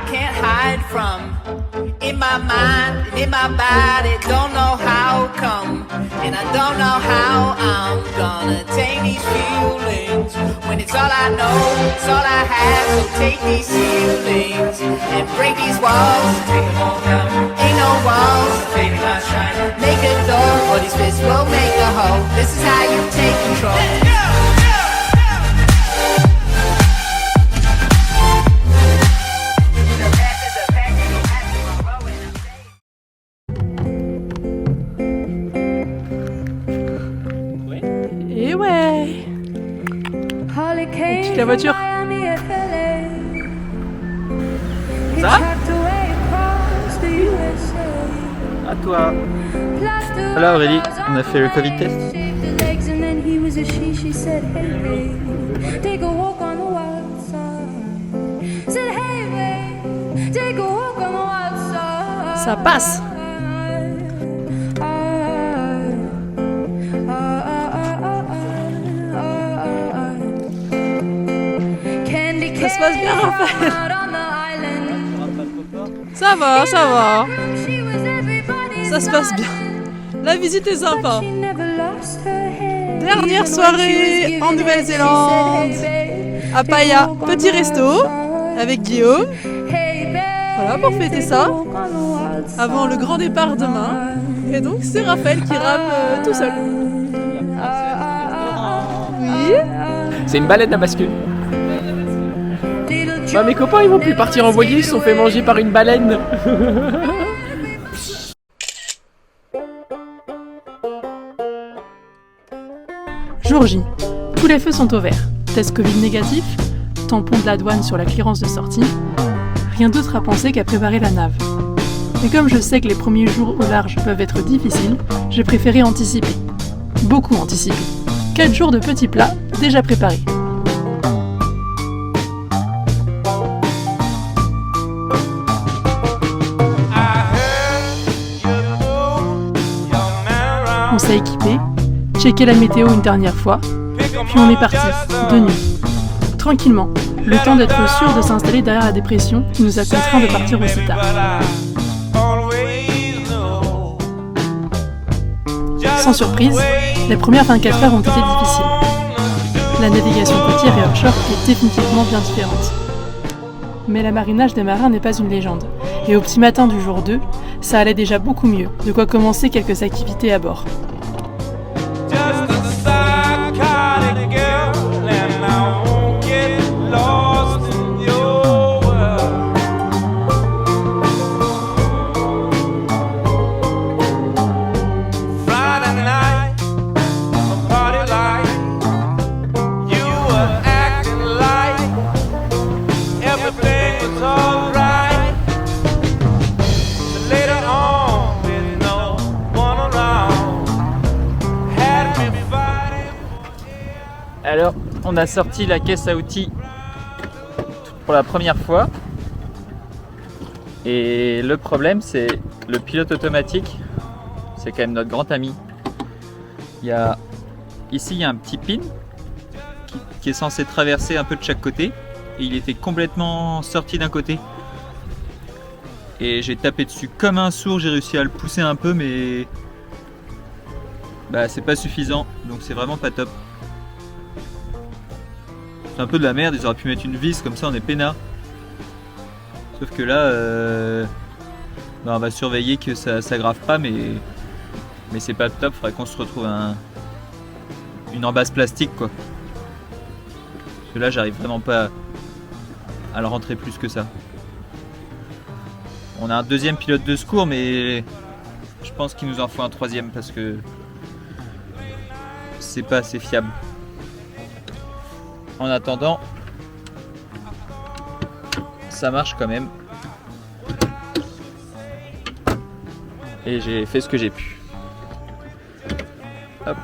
can't hide from. In my mind, in my body, don't know how come. And I don't know how I'm gonna take these feelings. When it's all I know, it's all I have. So take these ceilings and break these walls. Take them all down. Ain't no walls, baby, my shine. Make a door, or these fists will make a hole. This is how you take control. Et ouais. La voiture. Ça? À toi. Alors Aurélie, on a fait le Covid test. Ça passe. Ça se passe bien, Raphaël. Ça va, ça va. Ça se passe bien. La visite est sympa. Dernière soirée en Nouvelle-Zélande, à Paia, petit resto avec Guillaume. Voilà, pour fêter ça, avant le grand départ demain. Et donc c'est Raphaël qui rame tout seul. Oui. C'est une baleine à bascule. Bah, mes copains ils vont plus partir en voilier, ils se sont fait manger par une baleine. Jour J. Tous les feux sont au vert. Test Covid négatif, tampon de la douane sur la clearance de sortie. Rien d'autre à penser qu'à préparer la nave. Et comme je sais que les premiers jours au large peuvent être difficiles, j'ai préféré anticiper. Beaucoup anticiper. 4 jours de petits plats déjà préparés. On s'est équipé, checké la météo une dernière fois, puis on est parti, de nuit. Tranquillement, le temps d'être sûr de s'installer derrière la dépression qui nous a contraints de partir aussi tard. Sans surprise, les premières 24 heures ont été difficiles. La navigation côtière et offshore est définitivement bien différente. Mais l'amarinage des marins n'est pas une légende, et au petit matin du jour 2, ça allait déjà beaucoup mieux, de quoi commencer quelques activités à bord. Alors, on a sorti la caisse à outils pour la première fois. Et le problème, c'est le pilote automatique. C'est quand même notre grand ami. Ici, il y a un petit pin qui est censé traverser un peu de chaque côté. Et il était complètement sorti d'un côté. Et j'ai tapé dessus comme un sourd. J'ai réussi à le pousser un peu, mais c'est pas suffisant. Donc c'est vraiment pas top. C'est un peu de la merde, ils auraient pu mettre une vis, comme ça on est peinard. Sauf que là, on va surveiller que ça s'aggrave pas, mais c'est pas top, faudrait qu'on se retrouve une embase plastique quoi. Parce que là j'arrive vraiment pas à le rentrer plus que ça. On a un deuxième pilote de secours, mais je pense qu'il nous en faut un troisième parce que c'est pas assez fiable. En attendant, ça marche quand même. Et j'ai fait ce que j'ai pu. Hop.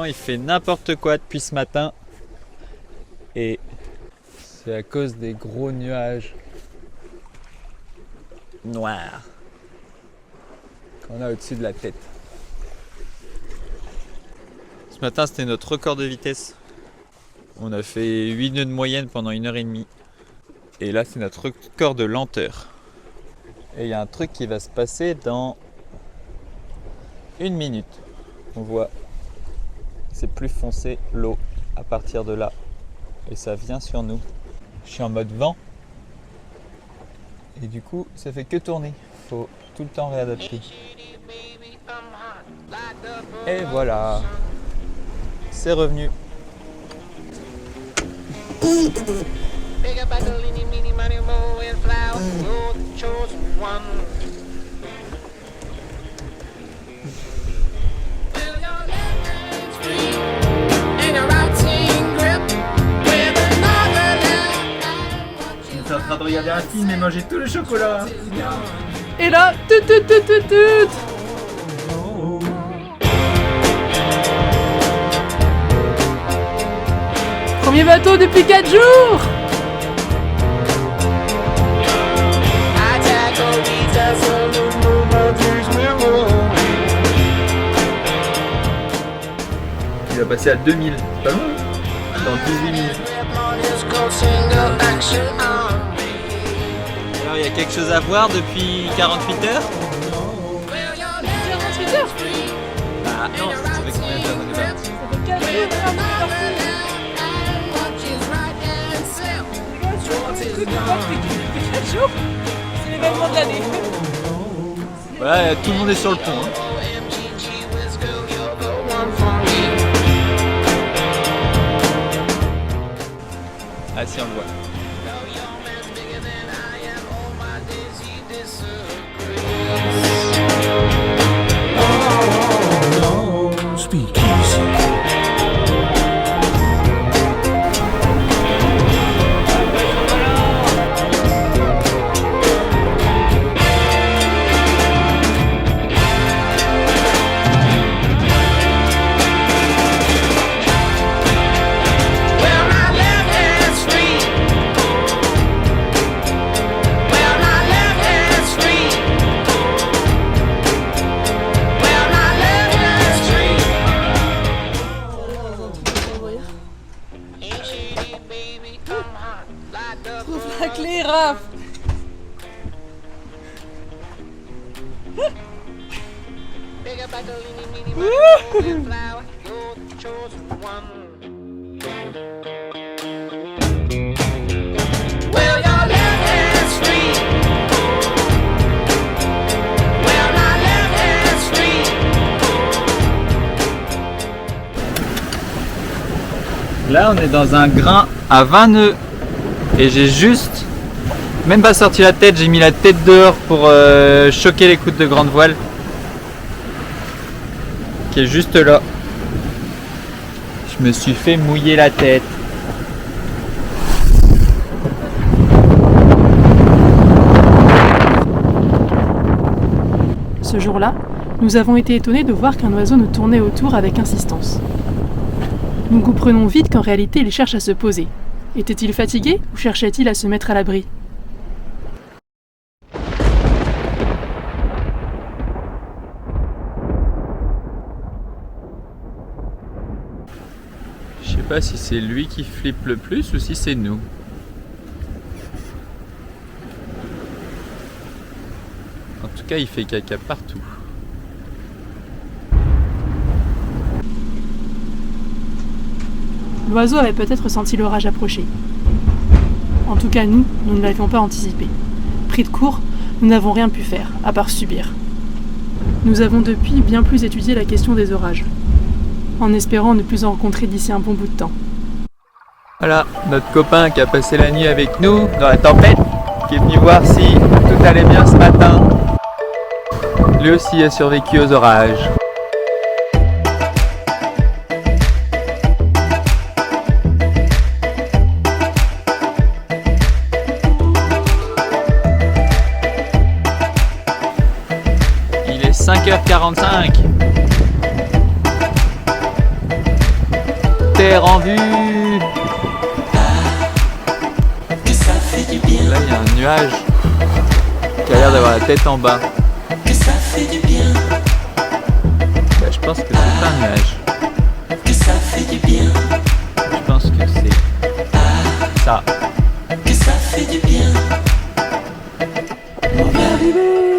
Il fait n'importe quoi depuis ce matin. Et c'est à cause des gros nuages noirs qu'on a au-dessus de la tête. Ce matin, c'était notre record de vitesse. On a fait 8 nœuds de moyenne pendant 1h30. Et là, c'est notre record de lenteur. Et il y a un truc qui va se passer dans 1 minute. On voit, c'est plus foncé l'eau à partir de là. Et ça vient sur nous. Je suis en mode vent. Et du coup, ça fait que tourner. Faut tout le temps réadapter. Et voilà. C'est revenu. J'étais en train de regarder un film et manger tout le chocolat. Et là, tout. Premier bateau depuis 4 jours. Il va passer à 2000. C'est pas loin, hein. Dans 18 minutes. Alors il y a quelque chose à voir depuis 48 heures? 48 heures. Ah non, ça fait combien de temps qu'on est parti? Ça fait 4 jours qu'on est parti. C'est le truc de voir que depuis 4 jours. C'est l'événement de l'année. Voilà, tout le monde est sur le pont. Hein. Ah si, on le voit. Trouve la clé, Raph. Là, on est dans un grain à 20 nœuds. Et j'ai juste, même pas sorti la tête, j'ai mis la tête dehors pour choquer les coudes de grande voile. Qui est juste là. Je me suis fait mouiller la tête. Ce jour-là, nous avons été étonnés de voir qu'un oiseau nous tournait autour avec insistance. Nous comprenons vite qu'en réalité il cherche à se poser. Était-il fatigué ou cherchait-il à se mettre à l'abri? Je sais pas si c'est lui qui flippe le plus ou si c'est nous. En tout cas, il fait caca partout. L'oiseau avait peut-être senti l'orage approcher. En tout cas, nous ne l'avions pas anticipé. Pris de court, nous n'avons rien pu faire, à part subir. Nous avons depuis bien plus étudié la question des orages, en espérant ne plus en rencontrer d'ici un bon bout de temps. Voilà, notre copain qui a passé la nuit avec nous dans la tempête, qui est venu voir si tout allait bien ce matin. Lui aussi a survécu aux orages. Il est 5h45. Terre en vue. là il y a un nuage qui a l'air d'avoir la tête en bas. Que ça fait du bien, Bah, je pense que c'est pas un nuage. que ça fait du bien, Je pense que c'est ça. que ça fait du bien. On est arrivé.